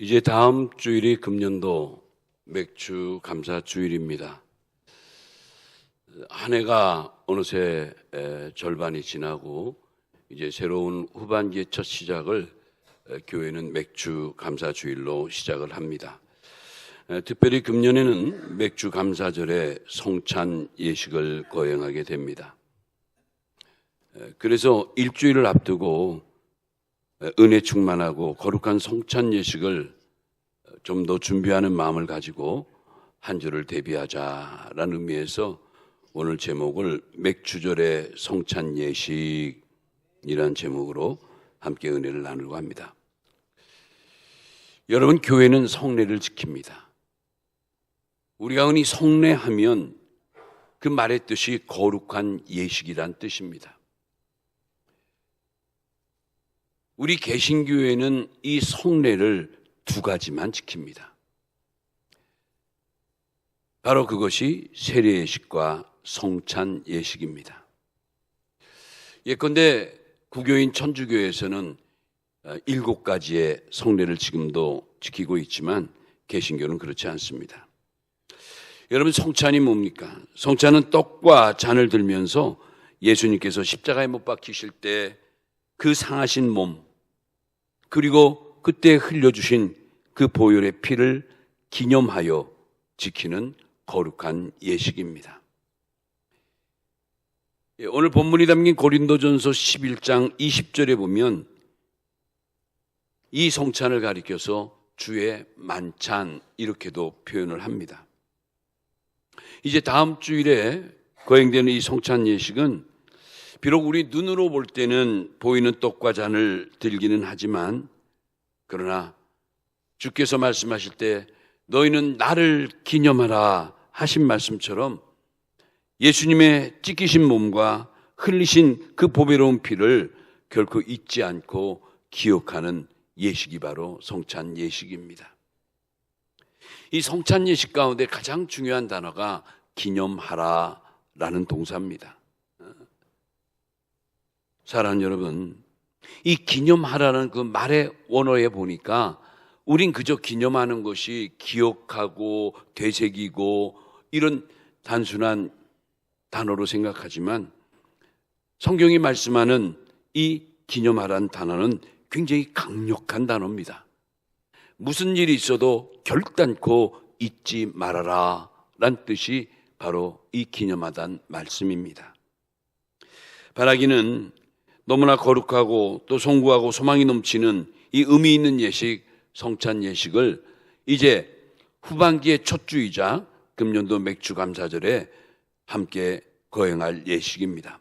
이제 다음 주일이 금년도 맥주 감사 주일입니다. 한 해가 어느새 절반이 지나고 이제 새로운 후반기의 첫 시작을 교회는 맥주 감사 주일로 시작을 합니다. 특별히 금년에는 맥주 감사절에 성찬 예식을 거행하게 됩니다. 그래서 일주일을 앞두고 은혜 충만하고 거룩한 성찬 예식을 좀 더 준비하는 마음을 가지고 한 주를 대비하자라는 의미에서 오늘 제목을 맥주절의 성찬 예식이라는 제목으로 함께 은혜를 나누려고 합니다. 여러분, 교회는 성례를 지킵니다. 우리가 흔히 성례하면 그 말의 뜻이 거룩한 예식이란 뜻입니다. 우리 개신교회는 이 성례를 두 가지만 지킵니다. 바로 그것이 세례 예식과 성찬 예식입니다. 예컨대 구교인 천주교에서는 7가지의 성례를 지금도 지키고 있지만 개신교는 그렇지 않습니다. 여러분, 성찬이 뭡니까? 성찬은 떡과 잔을 들면서 예수님께서 십자가에 못 박히실 때 그 상하신 몸, 그리고 그때 흘려주신 그 보혈의 피를 기념하여 지키는 거룩한 예식입니다. 오늘 본문이 담긴 고린도전서 11장 20절에 보면 이 성찬을 가리켜서 주의 만찬 이렇게도 표현을 합니다. 이제 다음 주일에 거행되는 이 성찬 예식은 비록 우리 눈으로 볼 때는 보이는 떡과 잔을 들기는 하지만 그러나 주께서 말씀하실 때 너희는 나를 기념하라 하신 말씀처럼 예수님의 찢기신 몸과 흘리신 그 보배로운 피를 결코 잊지 않고 기억하는 예식이 바로 성찬 예식입니다. 이 성찬 예식 가운데 가장 중요한 단어가 기념하라라는 동사입니다. 사랑하는 여러분, 이 기념하라는 그 말의 원어에 보니까 우린 그저 기념하는 것이 기억하고 되새기고 이런 단순한 단어로 생각하지만 성경이 말씀하는 이 기념하라는 단어는 굉장히 강력한 단어입니다. 무슨 일이 있어도 결단코 잊지 말아라 라는 뜻이 바로 이 기념하다는 말씀입니다. 바라기는 너무나 거룩하고 또 송구하고 소망이 넘치는 이 의미 있는 예식, 성찬 예식을 이제 후반기의 첫 주이자 금년도 맥주 감사절에 함께 거행할 예식입니다.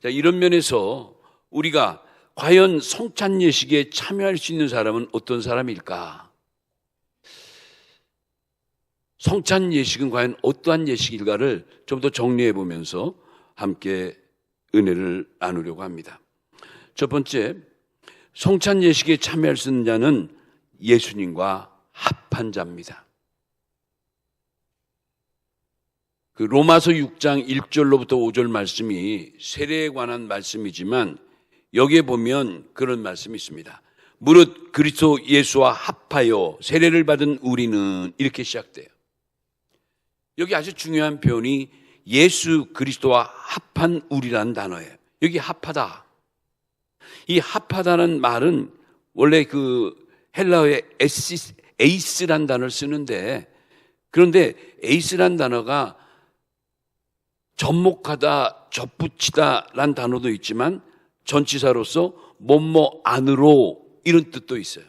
자, 이런 면에서 우리가 과연 성찬 예식에 참여할 수 있는 사람은 어떤 사람일까? 성찬 예식은 과연 어떠한 예식일까를 좀 더 정리해 보면서 함께 은혜를 나누려고 합니다. 첫 번째, 성찬 예식에 참여할 수 있는 자는 예수님과 합한 자입니다. 그 로마서 6장 1절로부터 5절 말씀이 세례에 관한 말씀이지만 여기에 보면 그런 말씀이 있습니다. 무릇 그리스도 예수와 합하여 세례를 받은 우리는 이렇게 시작돼요. 여기 아주 중요한 표현이 예수 그리스도와 합한 우리라는 단어예요. 여기 합하다. 이 합하다는 말은 원래 그 헬라어의 에이스란 단어를 쓰는데 그런데 에이스란 단어가 접목하다, 접붙이다 라는 단어도 있지만 전치사로서 뭐뭐 안으로 이런 뜻도 있어요.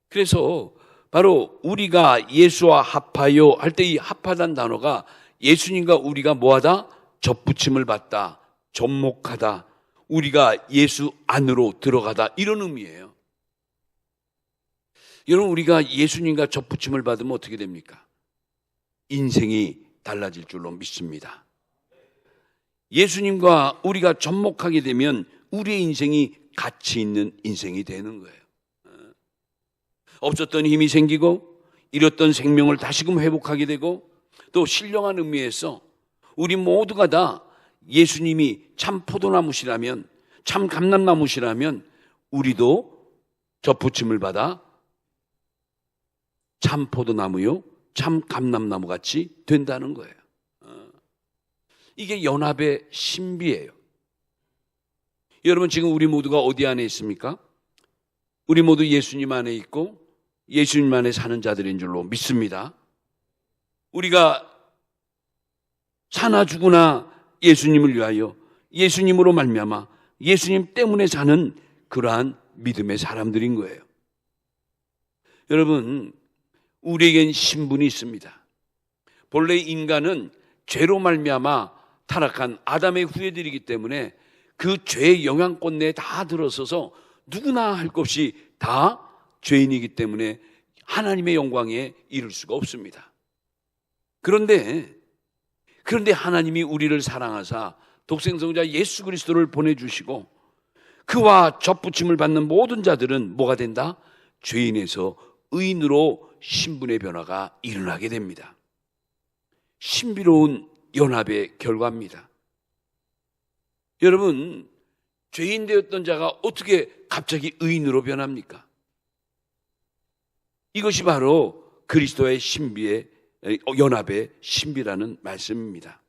그래서 바로 우리가 예수와 합하여 할 때 이 합하다는 단어가 예수님과 우리가 뭐하다? 접붙임을 받다, 접목하다, 우리가 예수 안으로 들어가다 이런 의미예요. 여러분, 우리가 예수님과 접붙임을 받으면 어떻게 됩니까? 인생이 달라질 줄로 믿습니다. 예수님과 우리가 접목하게 되면 우리의 인생이 가치 있는 인생이 되는 거예요. 없었던 힘이 생기고 잃었던 생명을 다시금 회복하게 되고 또 신령한 의미에서 우리 모두가 다 예수님이 참 포도나무시라면 참 감람나무시라면 우리도 접붙임을 받아 참 포도나무요 참 감람나무 같이 된다는 거예요. 이게 연합의 신비예요. 여러분, 지금 우리 모두가 어디 안에 있습니까? 우리 모두 예수님 안에 있고 예수님 안에 사는 자들인 줄로 믿습니다. 우리가 사나 죽으나 예수님을 위하여 예수님으로 말미암아 예수님 때문에 사는 그러한 믿음의 사람들인 거예요. 여러분, 우리에겐 신분이 있습니다. 본래 인간은 죄로 말미암아 타락한 아담의 후예들이기 때문에 그 죄의 영향권 내에 다 들어서서 누구나 할 것 없이 다 죄인이기 때문에 하나님의 영광에 이를 수가 없습니다. 그런데 하나님이 우리를 사랑하사 독생성자 예수 그리스도를 보내주시고 그와 접붙임을 받는 모든 자들은 뭐가 된다? 죄인에서 의인으로 신분의 변화가 일어나게 됩니다. 신비로운 연합의 결과입니다. 여러분, 죄인 되었던 자가 어떻게 갑자기 의인으로 변합니까? 이것이 바로 그리스도의 신비의 연합의 신비라는 말씀입니다.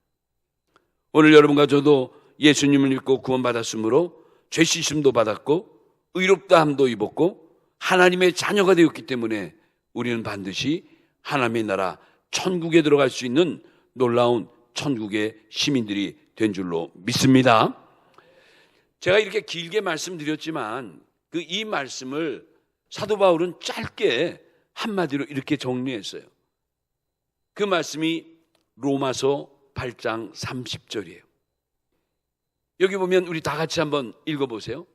오늘 여러분과 저도 예수님을 믿고 구원받았으므로 죄 씻음도 받았고 의롭다함도 입었고 하나님의 자녀가 되었기 때문에 우리는 반드시 하나님의 나라 천국에 들어갈 수 있는 놀라운 천국의 시민들이 된 줄로 믿습니다. 제가 이렇게 길게 말씀드렸지만 이 말씀을 사도 바울은 짧게 한마디로 이렇게 정리했어요. 그 말씀이 로마서 8장 30절이에요. 여기 보면 우리 다 같이 한번 읽어보세요.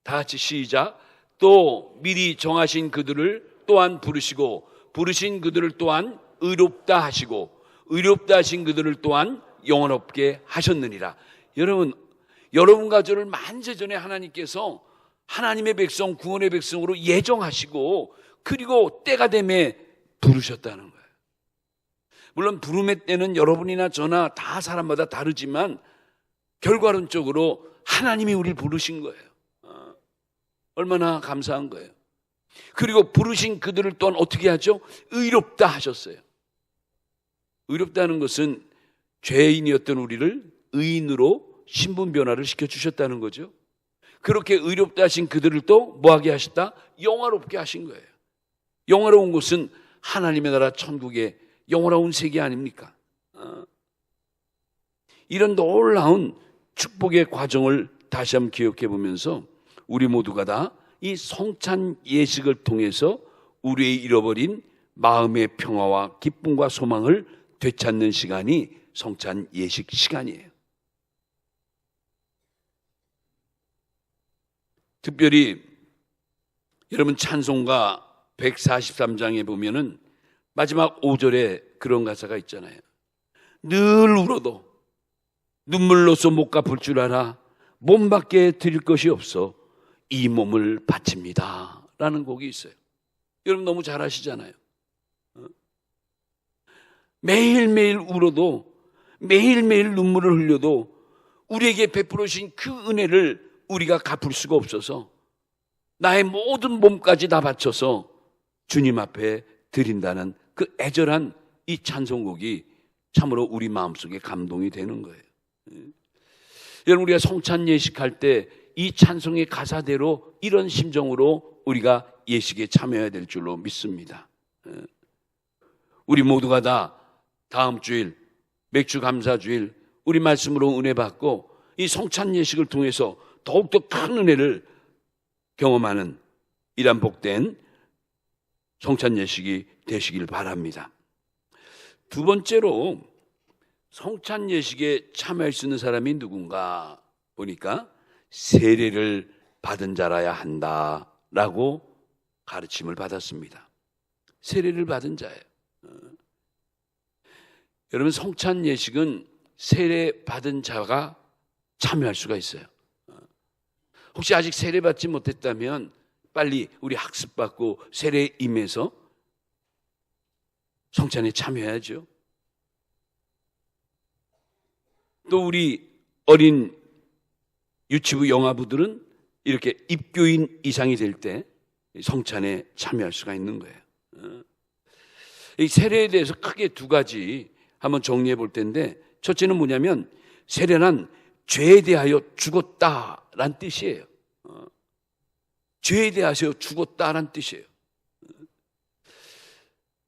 다 같이 시작. 또 미리 정하신 그들을 또한 부르시고 부르신 그들을 또한 의롭다 하시고 의롭다 하신 그들을 또한 영원롭게 하셨느니라. 여러분과 저를 만세전에 하나님께서 하나님의 백성, 구원의 백성으로 예정하시고 그리고 때가 되매 부르셨다는 거예요. 물론 부름의 때는 여러분이나 저나 다 사람마다 다르지만 결과론적으로 하나님이 우리를 부르신 거예요. 얼마나 감사한 거예요. 그리고 부르신 그들을 또한 어떻게 하죠? 의롭다 하셨어요. 의롭다는 것은 죄인이었던 우리를 의인으로 신분 변화를 시켜주셨다는 거죠. 그렇게 의롭다 하신 그들을 또 뭐하게 하셨다? 영화롭게 하신 거예요. 영화로운 것은 하나님의 나라 천국의 영화로운 세계 아닙니까? 이런 놀라운 축복의 과정을 다시 한번 기억해 보면서 우리 모두가 다 이 성찬 예식을 통해서 우리의 잃어버린 마음의 평화와 기쁨과 소망을 되찾는 시간이 성찬 예식 시간이에요. 특별히 여러분 찬송가 143장에 보면은 마지막 5절에 그런 가사가 있잖아요. 늘 울어도 눈물로서 못 갚을 줄 알아 몸밖에 드릴 것이 없어 이 몸을 바칩니다 라는 곡이 있어요. 여러분 너무 잘 아시잖아요. 매일매일 울어도 매일매일 눈물을 흘려도 우리에게 베풀어 주신 그 은혜를 우리가 갚을 수가 없어서 나의 모든 몸까지 다 바쳐서 주님 앞에 드린다는 그 애절한 이 찬송곡이 참으로 우리 마음속에 감동이 되는 거예요. 여러분 우리가 성찬 예식할 때 이 찬송의 가사대로 이런 심정으로 우리가 예식에 참여해야 될 줄로 믿습니다. 우리 모두가 다 다음 주일 맥주 감사주일 우리 말씀으로 은혜 받고 이 성찬 예식을 통해서 더욱더 큰 은혜를 경험하는 이런 복된 성찬 예식이 되시길 바랍니다. 두 번째로 성찬 예식에 참여할 수 있는 사람이 누군가 보니까 세례를 받은 자라야 한다라고 가르침을 받았습니다. 세례를 받은 자예요. 여러분 성찬 예식은 세례 받은 자가 참여할 수가 있어요. 혹시 아직 세례 받지 못했다면 빨리 우리 학습받고 세례에 임해서 성찬에 참여해야죠. 또 우리 어린 유치부 영아부들은 이렇게 입교인 이상이 될 때 성찬에 참여할 수가 있는 거예요. 이 세례에 대해서 크게 두 가지 한번 정리해 볼 텐데, 첫째는 뭐냐면 세례란 죄에 대하여 죽었다란 뜻이에요. 죄에 대하여 죽었다란 뜻이에요.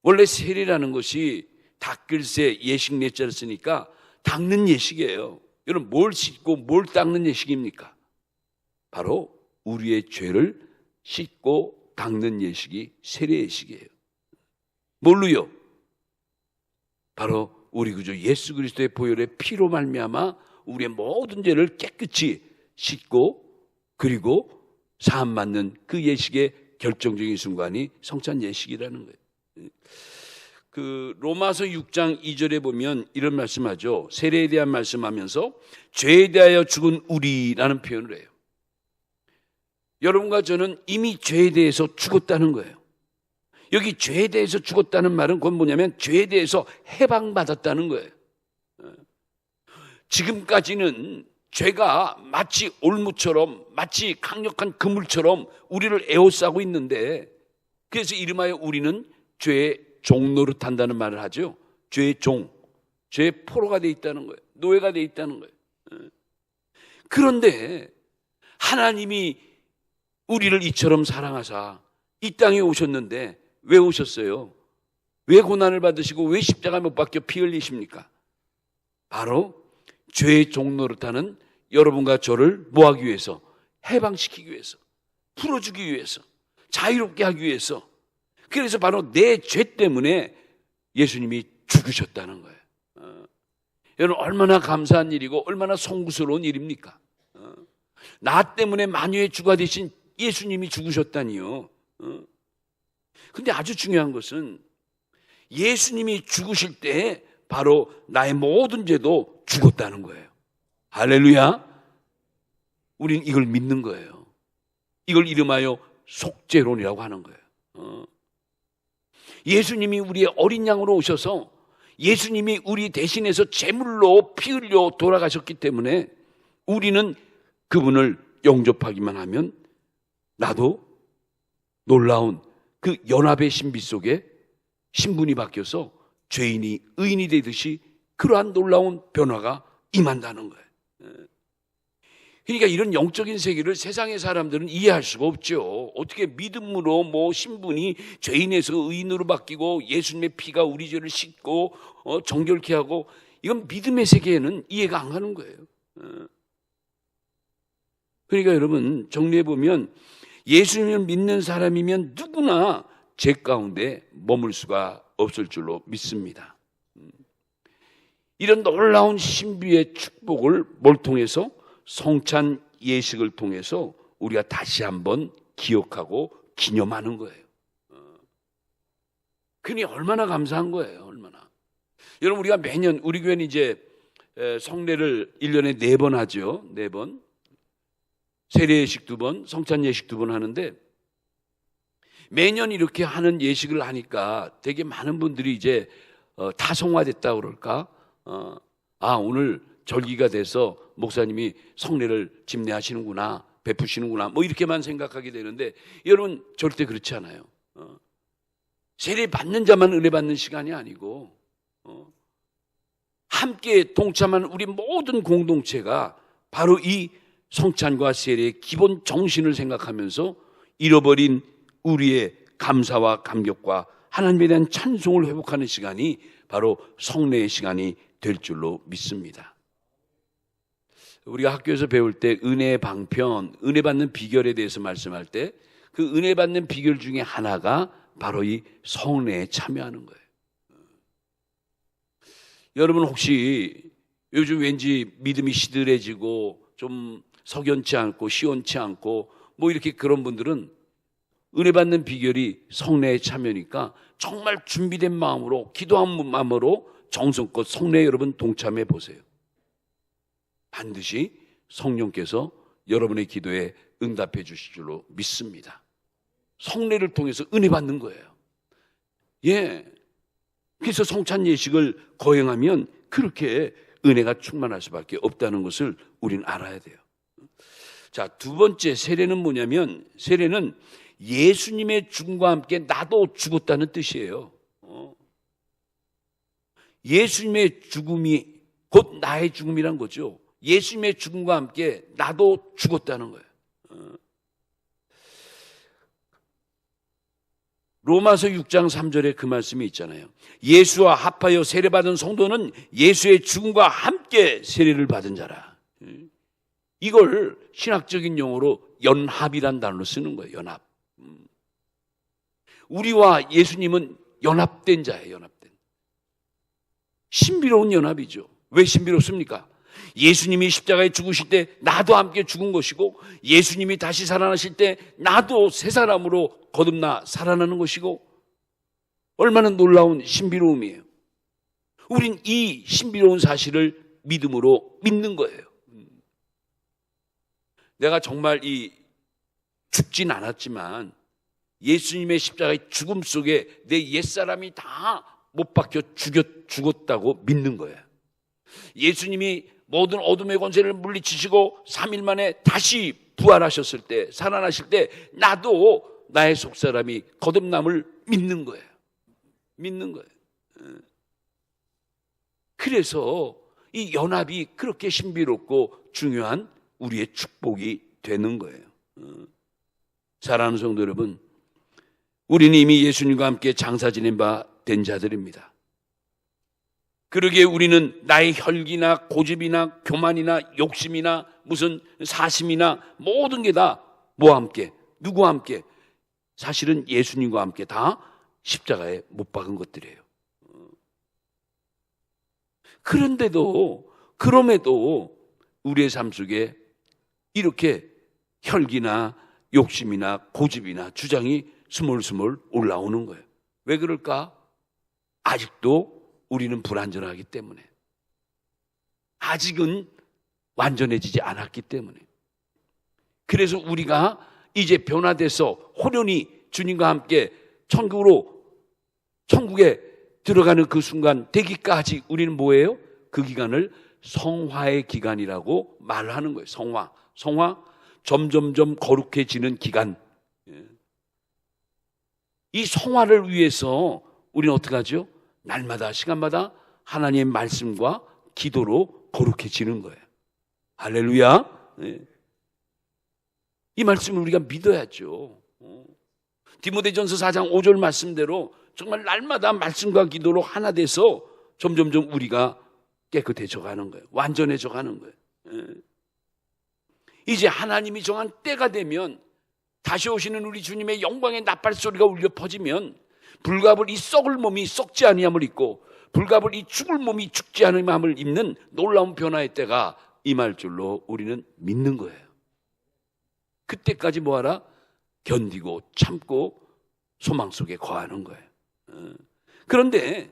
원래 세례라는 것이 닦을새 예식례자를 쓰니까 닦는 예식이에요. 여러분, 뭘 씻고 뭘 닦는 예식입니까? 바로 우리의 죄를 씻고 닦는 예식이 세례 예식이에요. 뭘로요? 바로 우리 구주 예수 그리스도의 보혈의 피로 말미암아 우리의 모든 죄를 깨끗이 씻고 그리고 사함 받는 그 예식의 결정적인 순간이 성찬 예식이라는 거예요. 그 로마서 6장 2절에 보면 이런 말씀하죠. 세례에 대한 말씀하면서 죄에 대하여 죽은 우리라는 표현을 해요. 여러분과 저는 이미 죄에 대해서 죽었다는 거예요. 여기 죄에 대해서 죽었다는 말은 그건 뭐냐면 죄에 대해서 해방받았다는 거예요. 지금까지는 죄가 마치 올무처럼, 마치 강력한 그물처럼 우리를 에워싸고 있는데, 그래서 이름하여 우리는 죄의 종 노릇한다는 말을 하죠. 죄의 종, 죄의 포로가 돼 있다는 거예요. 노예가 돼 있다는 거예요. 그런데 하나님이 우리를 이처럼 사랑하사 이 땅에 오셨는데 왜 오셨어요? 왜 고난을 받으시고 왜 십자가 못 박혀 피 흘리십니까? 바로 죄의 종 노릇하는 여러분과 저를 뭐하기 위해서? 해방시키기 위해서, 풀어주기 위해서, 자유롭게 하기 위해서. 그래서 바로 내 죄 때문에 예수님이 죽으셨다는 거예요. 여러분, 얼마나 감사한 일이고 얼마나 송구스러운 일입니까? 나 때문에 만유의 주가 되신 예수님이 죽으셨다니요. 근데 아주 중요한 것은 예수님이 죽으실 때 바로 나의 모든 죄도 죽었다는 거예요. 할렐루야. 우린 이걸 믿는 거예요. 이걸 이름하여 속죄론이라고 하는 거예요. 예수님이 우리의 어린 양으로 오셔서 예수님이 우리 대신해서 제물로 피 흘려 돌아가셨기 때문에 우리는 그분을 영접하기만 하면 나도 놀라운 그 연합의 신비 속에 신분이 바뀌어서 죄인이 의인이 되듯이 그러한 놀라운 변화가 임한다는 거예요. 그러니까 이런 영적인 세계를 세상의 사람들은 이해할 수가 없죠. 어떻게 믿음으로 뭐 신분이 죄인에서 의인으로 바뀌고 예수님의 피가 우리 죄를 씻고 정결케 하고, 이건 믿음의 세계에는 이해가 안 가는 거예요. 그러니까 여러분, 정리해 보면 예수님을 믿는 사람이면 누구나 죄 가운데 머물 수가 없을 줄로 믿습니다. 이런 놀라운 신비의 축복을 뭘 통해서? 성찬 예식을 통해서 우리가 다시 한번 기억하고 기념하는 거예요. 그니 얼마나 감사한 거예요. 얼마나. 여러분, 우리가 매년 우리 교회는 이제 성례를 1년에 4번 하죠. 4번. 세례 예식 2번, 성찬 예식 2번 하는데, 매년 이렇게 하는 예식을 하니까 되게 많은 분들이 이제 타성화됐다 그럴까? 오늘 절기가 돼서 목사님이 성례를 집례하시는구나, 베푸시는구나, 뭐 이렇게만 생각하게 되는데, 여러분 절대 그렇지 않아요. 세례 받는 자만 은혜 받는 시간이 아니고 함께 동참한 우리 모든 공동체가 바로 이 성찬과 세례의 기본 정신을 생각하면서 잃어버린 우리의 감사와 감격과 하나님에 대한 찬송을 회복하는 시간이 바로 성례의 시간이 될 줄로 믿습니다. 우리가 학교에서 배울 때 은혜의 방편, 은혜 받는 비결에 대해서 말씀할 때 그 은혜 받는 비결 중에 하나가 바로 이 성례에 참여하는 거예요. 여러분, 혹시 요즘 왠지 믿음이 시들해지고 좀 석연치 않고 시원치 않고 뭐 이렇게 그런 분들은 은혜 받는 비결이 성례에 참여니까 정말 준비된 마음으로, 기도한 마음으로 정성껏 성례에 여러분 동참해 보세요. 반드시 성령께서 여러분의 기도에 응답해 주실 줄로 믿습니다. 성례를 통해서 은혜 받는 거예요. 그래서 성찬 예식을 거행하면 그렇게 은혜가 충만할 수밖에 없다는 것을 우리는 알아야 돼요. 자, 두 번째 세례는 뭐냐면, 세례는 예수님의 죽음과 함께 나도 죽었다는 뜻이에요. 예수님의 죽음이 곧 나의 죽음이란 거죠. 예수님의 죽음과 함께 나도 죽었다는 거예요. 로마서 6장 3절에 그 말씀이 있잖아요. 예수와 합하여 세례받은 성도는 예수의 죽음과 함께 세례를 받은 자라. 이걸 신학적인 용어로 연합이란 단어로 쓰는 거예요. 연합. 우리와 예수님은 연합된 자예요. 연합된. 신비로운 연합이죠. 왜 신비롭습니까? 예수님이 십자가에 죽으실 때 나도 함께 죽은 것이고, 예수님이 다시 살아나실 때 나도 새 사람으로 거듭나 살아나는 것이고, 얼마나 놀라운 신비로움이에요. 우린 이 신비로운 사실을 믿음으로 믿는 거예요. 내가 정말 죽진 않았지만 예수님의 십자가의 죽음 속에 내 옛사람이 다 못 박혀 죽었다고 믿는 거예요. 예수님이 모든 어둠의 권세를 물리치시고 3일 만에 다시 부활하셨을 때, 살아나실 때 나도 나의 속사람이 거듭남을 믿는 거예요. 믿는 거예요. 그래서 이 연합이 그렇게 신비롭고 중요한 우리의 축복이 되는 거예요. 사랑하는 성도 여러분, 우리는 이미 예수님과 함께 장사 지낸 바 된 자들입니다. 그러기에 우리는 나의 혈기나 고집이나 교만이나 욕심이나 무슨 사심이나 모든 게 다 뭐와 함께, 누구와 함께? 사실은 예수님과 함께 다 십자가에 못 박은 것들이에요. 그럼에도 우리의 삶 속에 이렇게 혈기나 욕심이나 고집이나 주장이 스물스물 올라오는 거예요. 왜 그럴까? 아직도 우리는 불완전하기 때문에, 아직은 완전해지지 않았기 때문에. 그래서 우리가 이제 변화돼서 호련히 주님과 함께 천국에 들어가는 그 순간 되기까지 우리는 뭐예요? 그 기간을 성화의 기간이라고 말하는 거예요. 성화, 점점점 거룩해지는 기간. 이 성화를 위해서 우리는 어떻게 하죠? 날마다, 시간마다 하나님의 말씀과 기도로 거룩해지는 거예요. 할렐루야. 이 말씀을 우리가 믿어야죠. 디모데전서 4장 5절 말씀대로 정말 날마다 말씀과 기도로 하나 돼서 점점점 우리가 깨끗해져 가는 거예요. 완전해져 가는 거예요. 이제 하나님이 정한 때가 되면, 다시 오시는 우리 주님의 영광의 나팔소리가 울려 퍼지면, 불갑을 이 썩을 몸이 썩지 아니함을 입고 불갑을 이 죽을 몸이 죽지 아니함을 입는 놀라운 변화의 때가 임할 줄로 우리는 믿는 거예요. 그때까지 뭐하라? 견디고 참고 소망 속에 거하는 거예요. 그런데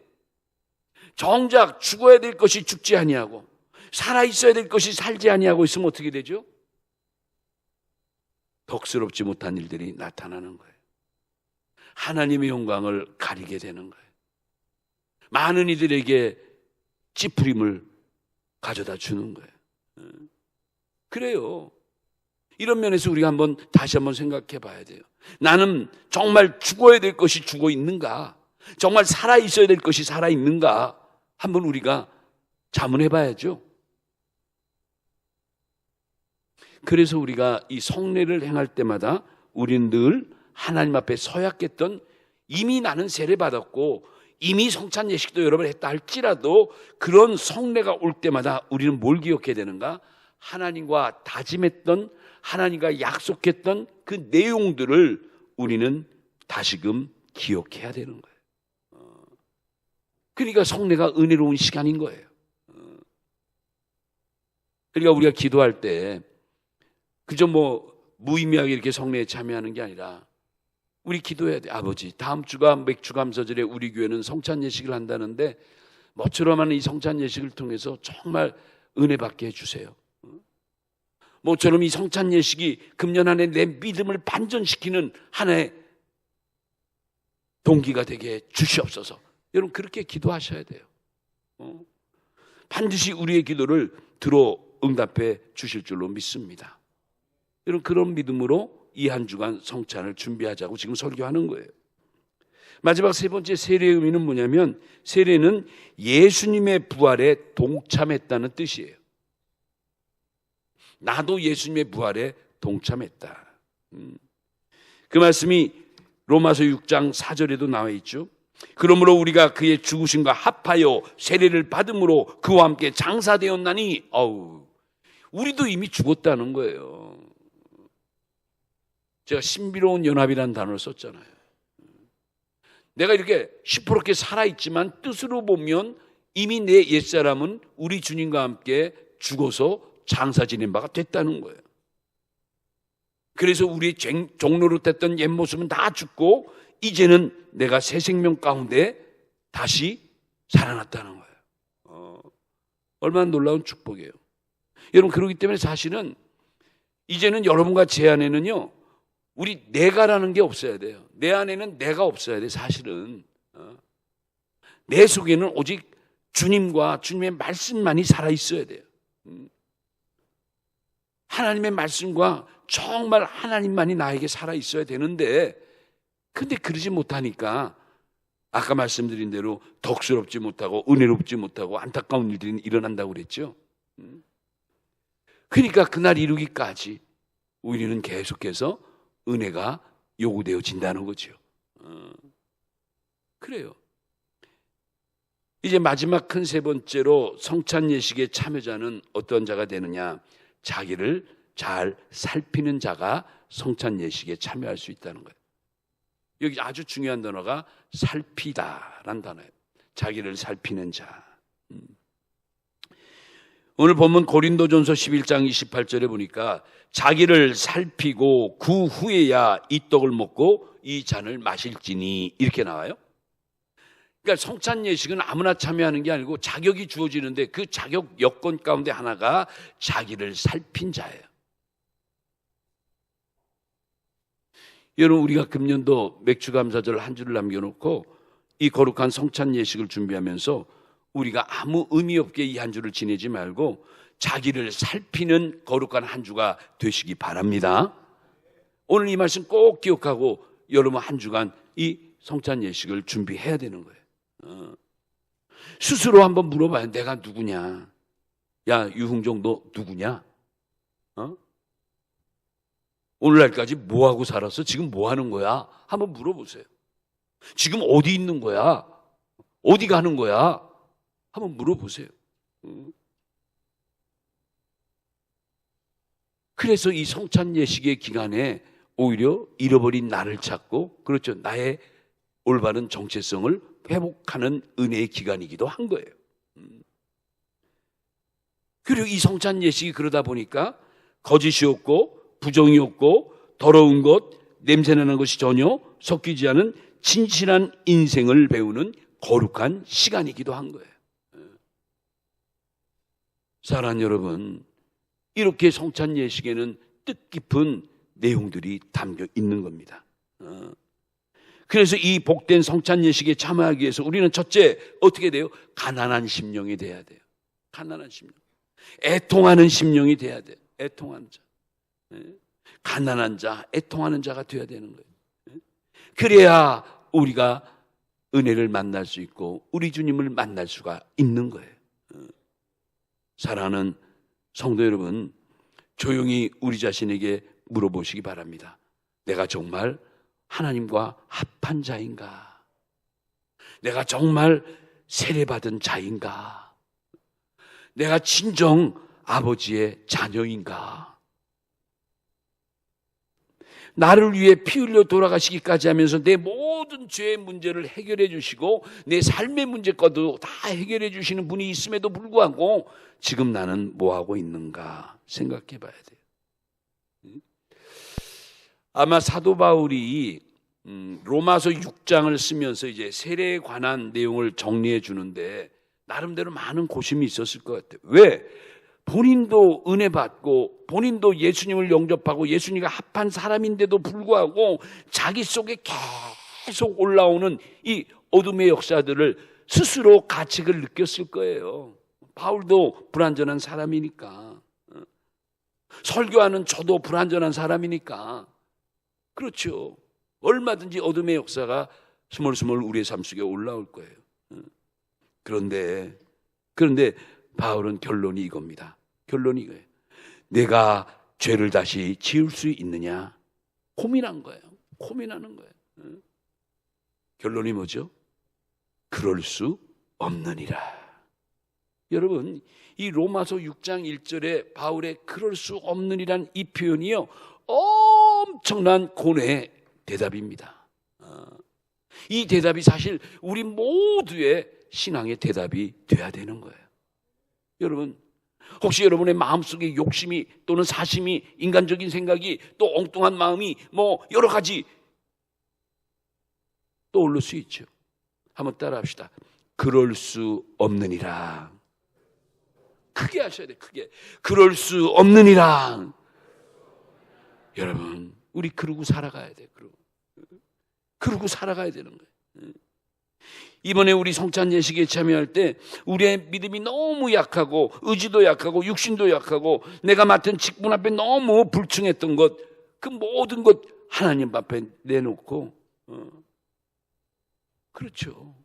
정작 죽어야 될 것이 죽지 아니하고 살아 있어야 될 것이 살지 아니하고 있으면 어떻게 되죠? 덕스럽지 못한 일들이 나타나는 거예요. 하나님의 영광을 가리게 되는 거예요. 많은 이들에게 찌푸림을 가져다 주는 거예요. 그래요. 이런 면에서 우리가 다시 한번 생각해 봐야 돼요. 나는 정말 죽어야 될 것이 죽어 있는가? 정말 살아 있어야 될 것이 살아 있는가? 한번 우리가 자문해 봐야죠. 그래서 우리가 이 성례를 행할 때마다 우리는 늘 하나님 앞에 서약했던, 이미 나는 세례받았고 이미 성찬 예식도 여러 번 했다 할지라도 그런 성례가 올 때마다 우리는 뭘 기억해야 되는가? 하나님과 다짐했던, 하나님과 약속했던 그 내용들을 우리는 다시금 기억해야 되는 거예요. 그러니까 성례가 은혜로운 시간인 거예요. 그러니까 우리가 기도할 때 그저 무의미하게 이렇게 성례에 참여하는 게 아니라 우리 기도해야 돼. 아버지, 다음 주가 맥주감사절에 우리 교회는 성찬 예식을 한다는데 모처럼 하는 이 성찬 예식을 통해서 정말 은혜 받게 해주세요. 모처럼 이 성찬 예식이 금년 안에 내 믿음을 반전시키는 하나의 동기가 되게 주시옵소서. 여러분 그렇게 기도하셔야 돼요. 반드시 우리의 기도를 들어 응답해 주실 줄로 믿습니다. 여러분 그런 믿음으로 이 한 주간 성찬을 준비하자고 지금 설교하는 거예요. 마지막 세 번째 세례의 의미는 뭐냐면, 세례는 예수님의 부활에 동참했다는 뜻이에요. 나도 예수님의 부활에 동참했다. 그 말씀이 로마서 6장 4절에도 나와 있죠. 그러므로 우리가 그의 죽으심과 합하여 세례를 받음으로 그와 함께 장사되었나니, 우리도 이미 죽었다는 거예요. 제가 신비로운 연합이라는 단어를 썼잖아요. 내가 이렇게 시퍼렇게 살아있지만 뜻으로 보면 이미 내 옛사람은 우리 주님과 함께 죽어서 장사 지낸 바가 됐다는 거예요. 그래서 우리의 종로로 됐던 옛 모습은 다 죽고 이제는 내가 새 생명 가운데 다시 살아났다는 거예요. 얼마나 놀라운 축복이에요. 여러분, 그렇기 때문에 사실은 이제는 여러분과 제 안에는요, 우리 내가라는 게 없어야 돼요. 내 안에는 내가 없어야 돼. 사실은 내 속에는 오직 주님과 주님의 말씀만이 살아있어야 돼요. 하나님의 말씀과 정말 하나님만이 나에게 살아있어야 되는데, 근데 그러지 못하니까 아까 말씀드린 대로 덕스럽지 못하고 은혜롭지 못하고 안타까운 일들이 일어난다고 그랬죠. 그러니까 그날 이루기까지 우리는 계속해서 은혜가 요구되어진다는 거죠. 그래요. 이제 마지막 큰 세 번째로 성찬 예식의 참여자는 어떤 자가 되느냐? 자기를 잘 살피는 자가 성찬 예식에 참여할 수 있다는 거예요. 여기 아주 중요한 단어가 살피다라는 단어예요. 자기를 살피는 자. 오늘 본문 고린도전서 11장 28절에 보니까 자기를 살피고 그 후에야 이 떡을 먹고 이 잔을 마실지니, 이렇게 나와요. 그러니까 성찬 예식은 아무나 참여하는 게 아니고 자격이 주어지는데, 그 자격 여건 가운데 하나가 자기를 살핀 자예요. 여러분, 우리가 금년도 맥주감사절 한 주를 남겨놓고 이 거룩한 성찬 예식을 준비하면서 우리가 아무 의미 없게 이 한 주를 지내지 말고 자기를 살피는 거룩한 한 주가 되시기 바랍니다. 오늘 이 말씀 꼭 기억하고 여러분 한 주간 이 성찬 예식을 준비해야 되는 거예요. 스스로 한번 물어봐요. 내가 누구냐? 야, 유흥정 너 누구냐? 오늘날까지 뭐하고 살았어? 지금 뭐 하는 거야? 한번 물어보세요. 지금 어디 있는 거야? 어디 가는 거야? 한번 물어보세요. 그래서 이 성찬 예식의 기간에 오히려 잃어버린 나를 찾고, 그렇죠, 나의 올바른 정체성을 회복하는 은혜의 기간이기도 한 거예요. 그리고 이 성찬 예식이 그러다 보니까 거짓이 없고 부정이 없고 더러운 것, 냄새나는 것이 전혀 섞이지 않은 진실한 인생을 배우는 거룩한 시간이기도 한 거예요. 사랑하는 여러분, 이렇게 성찬 예식에는 뜻깊은 내용들이 담겨 있는 겁니다. 그래서 이 복된 성찬 예식에 참여하기 위해서 우리는 첫째 어떻게 돼요? 가난한 심령이 돼야 돼요. 가난한 심령, 애통하는 심령이 돼야 돼요. 애통하는 자, 가난한 자, 애통하는 자가 돼야 되는 거예요. 그래야 우리가 은혜를 만날 수 있고 우리 주님을 만날 수가 있는 거예요. 사랑하는 성도 여러분, 조용히 우리 자신에게 물어보시기 바랍니다. 내가 정말 하나님과 합한 자인가? 내가 정말 세례받은 자인가? 내가 진정 아버지의 자녀인가? 나를 위해 피 흘려 돌아가시기까지 하면서 내 모든 죄의 문제를 해결해 주시고 내 삶의 문제까지도 다 해결해 주시는 분이 있음에도 불구하고 지금 나는 뭐하고 있는가 생각해 봐야 돼요. 아마 사도 바울이 로마서 6장을 쓰면서 이제 세례에 관한 내용을 정리해 주는데 나름대로 많은 고심이 있었을 것 같아요. 왜? 본인도 은혜 받고 본인도 예수님을 영접하고 예수님과 합한 사람인데도 불구하고 자기 속에 계속 올라오는 이 어둠의 역사들을 스스로 가책을 느꼈을 거예요. 바울도 불완전한 사람이니까, 설교하는 저도 불완전한 사람이니까 그렇죠. 얼마든지 어둠의 역사가 스멀스멀 우리의 삶 속에 올라올 거예요. 그런데 바울은 결론이 이겁니다. 결론이 이거예요. 내가 죄를 다시 지을 수 있느냐? 고민한 거예요. 고민하는 거예요. 결론이 뭐죠? 그럴 수 없느니라. 여러분, 이 로마서 6장 1절에 바울의 그럴 수 없느니란 이 표현이요, 엄청난 고뇌의 대답입니다. 이 대답이 사실 우리 모두의 신앙의 대답이 돼야 되는 거예요. 여러분, 혹시 여러분의 마음속에 욕심이 또는 사심이, 인간적인 생각이, 또 엉뚱한 마음이 뭐 여러 가지 떠오를 수 있죠. 한번 따라 합시다. 그럴 수 없느니라. 크게 하셔야 돼요. 크게. 그럴 수 없느니라. 여러분, 우리 그러고 살아가야 돼요. 그러고 살아가야 되는 거예요. 이번에 우리 성찬 예식에 참여할 때 우리의 믿음이 너무 약하고 의지도 약하고 육신도 약하고 내가 맡은 직분 앞에 너무 불충했던 것, 그 모든 것 하나님 앞에 내놓고 그렇죠.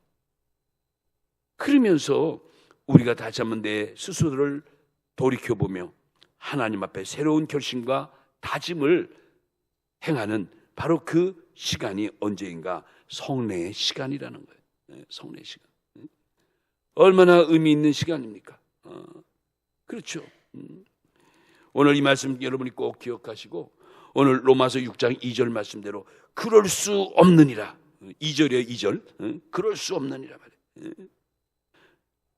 그러면서 우리가 다시 한번 내 스스로를 돌이켜보며 하나님 앞에 새로운 결심과 다짐을 행하는 바로 그 시간이 언제인가? 성례의 시간이라는 거예요. 성례의 시간. 얼마나 의미 있는 시간입니까? 그렇죠. 오늘 이 말씀 여러분이 꼭 기억하시고 오늘 로마서 6장 2절 말씀대로 그럴 수 없느니라. 2절이에요. 2절. 그럴 수 없느니라 말이에요.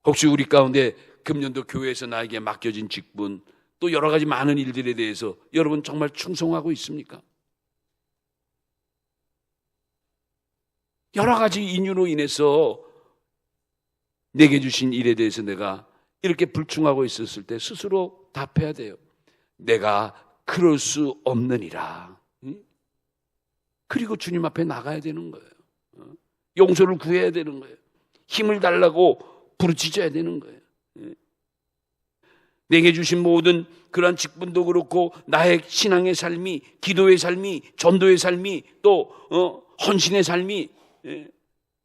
혹시 우리 가운데 금년도 교회에서 나에게 맡겨진 직분 또 여러 가지 많은 일들에 대해서 여러분 정말 충성하고 있습니까? 여러 가지 인유로 인해서 내게 주신 일에 대해서 내가 이렇게 불충하고 있었을 때 스스로 답해야 돼요. 내가 그럴 수 없느니라. 그리고 주님 앞에 나가야 되는 거예요. 용서를 구해야 되는 거예요. 힘을 달라고 부르짖어야 되는 거예요. 내게 주신 모든 그러한 직분도 그렇고 나의 신앙의 삶이, 기도의 삶이, 전도의 삶이, 또 헌신의 삶이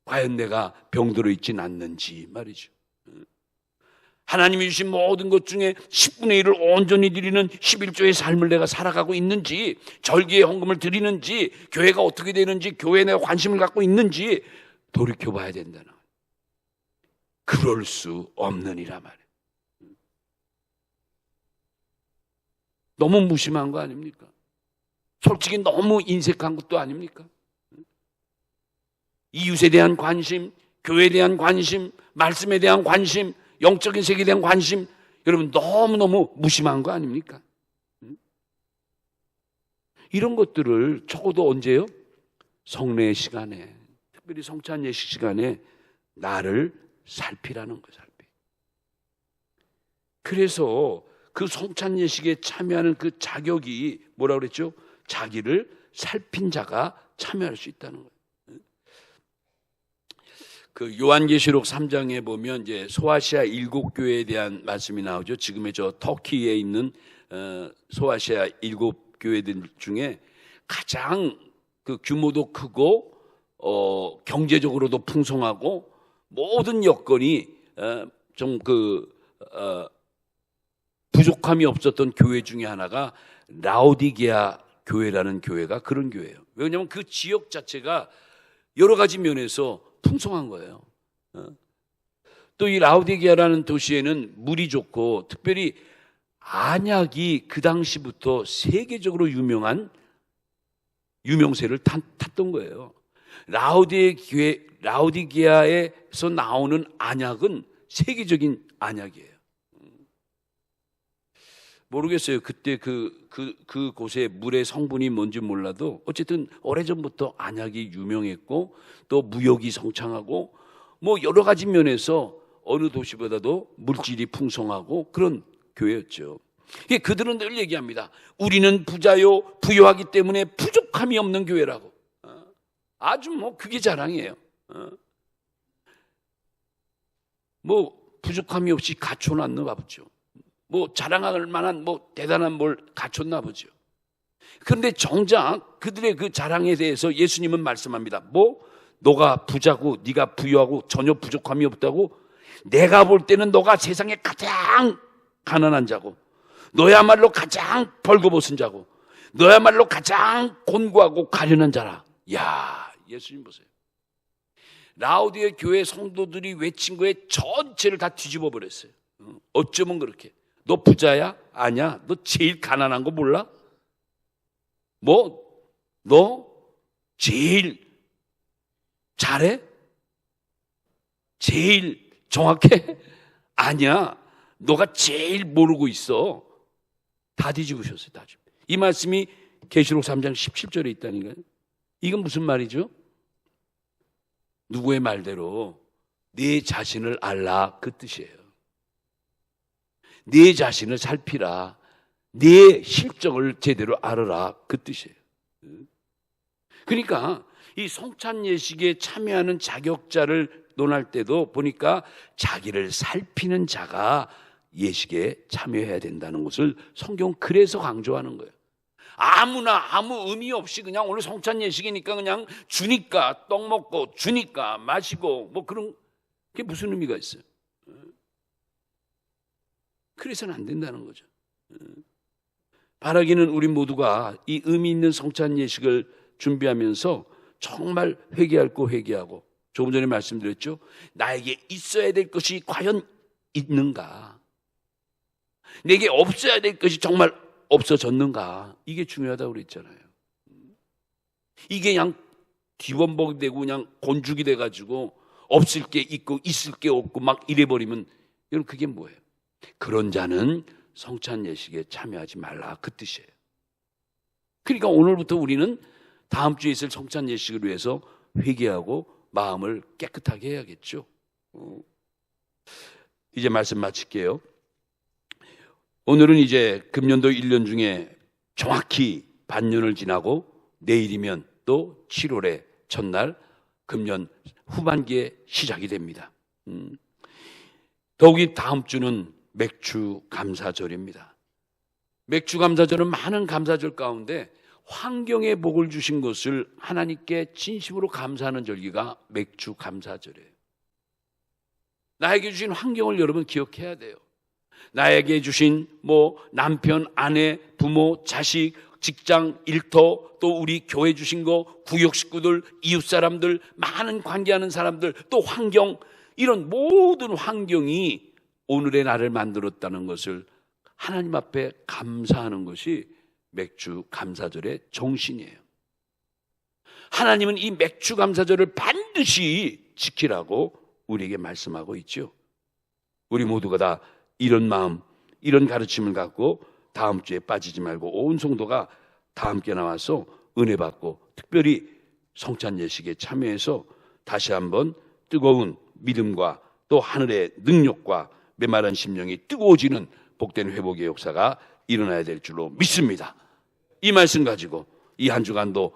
과연 내가 병들어 있진 않는지 말이죠. 하나님이 주신 모든 것 중에 10분의 1을 온전히 드리는 11조의 삶을 내가 살아가고 있는지, 절기의 헌금을 드리는지, 교회가 어떻게 되는지, 교회에 내가 관심을 갖고 있는지 돌이켜봐야 된다는. 그럴 수 없느니라 말이에요. 너무 무심한 거 아닙니까? 솔직히 너무 인색한 것도 아닙니까? 이웃에 대한 관심, 교회에 대한 관심, 말씀에 대한 관심, 영적인 세계에 대한 관심, 여러분 너무너무 무심한 거 아닙니까? 이런 것들을 적어도 언제요? 성례의 시간에, 특별히 성찬 예식 시간에 나를 살피라는 거예요. 그래서 그 성찬 예식에 참여하는 그 자격이 뭐라고 그랬죠? 자기를 살핀 자가 참여할 수 있다는 거예요. 그 요한계시록 3장에 보면 이제 소아시아 7교회에 대한 말씀이 나오죠. 지금의 저 터키에 있는 소아시아 7교회들 중에 가장 그 규모도 크고 경제적으로도 풍성하고 모든 여건이 좀 부족함이 없었던 교회 중에 하나가 라오디게아 교회라는 교회가 그런 교회예요. 왜냐하면 그 지역 자체가 여러 가지 면에서 풍성한 거예요. 또 이 라오디게아라는 도시에는 물이 좋고 특별히 안약이 그 당시부터 세계적으로 유명한 유명세를 탔던 거예요. 라오디게아에서 나오는 안약은 세계적인 안약이에요. 모르겠어요. 그때 그 곳의 물의 성분이 뭔지 몰라도 어쨌든 오래전부터 안약이 유명했고 또 무역이 성창하고 뭐 여러 가지 면에서 어느 도시보다도 물질이 풍성하고 그런 교회였죠. 그들은 늘 얘기합니다. 우리는 부자요, 부유하기 때문에 부족함이 없는 교회라고. 아주 뭐 그게 자랑이에요. 뭐 부족함이 없이 갖춰놨나 보죠. 뭐 자랑할 만한 뭐 대단한 뭘 갖췄나 보죠. 그런데 정작 그들의 그 자랑에 대해서 예수님은 말씀합니다. 뭐? 너가 부자고 네가 부유하고 전혀 부족함이 없다고? 내가 볼 때는 너가 세상에 가장 가난한 자고, 너야말로 가장 벌거벗은 자고, 너야말로 가장 곤고하고 가련한 자라. 야, 예수님 보세요. 라오디게 교회 성도들이 외친 거에 전체를 다 뒤집어 버렸어요. 어쩌면 그렇게. 너 부자야? 아니야. 너 제일 가난한 거 몰라? 뭐? 너 제일 잘해? 제일 정확해? 아니야. 너가 제일 모르고 있어. 다 뒤집으셨어요. 다 뒤집어. 이 말씀이 계시록 3장 17절에 있다니까요. 이건 무슨 말이죠? 누구의 말대로 네 자신을 알라, 그 뜻이에요. 네 자신을 살피라, 네 실적을 제대로 알아라, 그 뜻이에요. 그러니까 이 성찬 예식에 참여하는 자격자를 논할 때도 보니까 자기를 살피는 자가 예식에 참여해야 된다는 것을 성경 그래서 강조하는 거예요. 아무나 아무 의미 없이 그냥 오늘 성찬 예식이니까 그냥 주니까 떡 먹고 주니까 마시고 뭐 그런 게 무슨 의미가 있어요? 그래서는 안 된다는 거죠. 바라기는 우리 모두가 이 의미 있는 성찬 예식을 준비하면서 정말 회개할 거 회개하고, 조금 전에 말씀드렸죠. 나에게 있어야 될 것이 과연 있는가? 내게 없어야 될 것이 정말 없어졌는가? 이게 중요하다고 그랬잖아요. 이게 그냥 뒤범벅이 되고 그냥 곤죽이 돼가지고 없을 게 있고 있을 게 없고 막 이래버리면 여러분 그게 뭐예요? 그런 자는 성찬 예식에 참여하지 말라, 그 뜻이에요. 그러니까 오늘부터 우리는 다음 주에 있을 성찬 예식을 위해서 회개하고 마음을 깨끗하게 해야겠죠. 이제 말씀 마칠게요. 오늘은 이제 금년도 1년 중에 정확히 반년을 지나고 내일이면 또 7월의 첫날 금년 후반기에 시작이 됩니다. 더욱이 다음 주는 맥주 감사절입니다. 맥주 감사절은 많은 감사절 가운데 환경에 복을 주신 것을 하나님께 진심으로 감사하는 절기가 맥주 감사절이에요. 나에게 주신 환경을 여러분 기억해야 돼요. 나에게 주신 뭐 남편, 아내, 부모, 자식, 직장, 일터, 또 우리 교회 주신 거, 구역 식구들, 이웃 사람들, 많은 관계하는 사람들, 또 환경, 이런 모든 환경이 오늘의 나를 만들었다는 것을 하나님 앞에 감사하는 것이 맥주 감사절의 정신이에요. 하나님은 이 맥주 감사절을 반드시 지키라고 우리에게 말씀하고 있죠. 우리 모두가 다 이런 마음, 이런 가르침을 갖고 다음 주에 빠지지 말고 온 성도가 다 함께 나와서 은혜 받고 특별히 성찬 예식에 참여해서 다시 한번 뜨거운 믿음과 또 하늘의 능력과 메마른 심령이 뜨거워지는 복된 회복의 역사가 일어나야 될 줄로 믿습니다. 이 말씀 가지고 이 한 주간도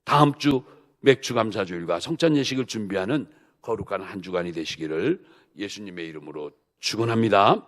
다음 주 맥주 감사주일과 성찬 예식을 준비하는 거룩한 한 주간이 되시기를 예수님의 이름으로 축원합니다.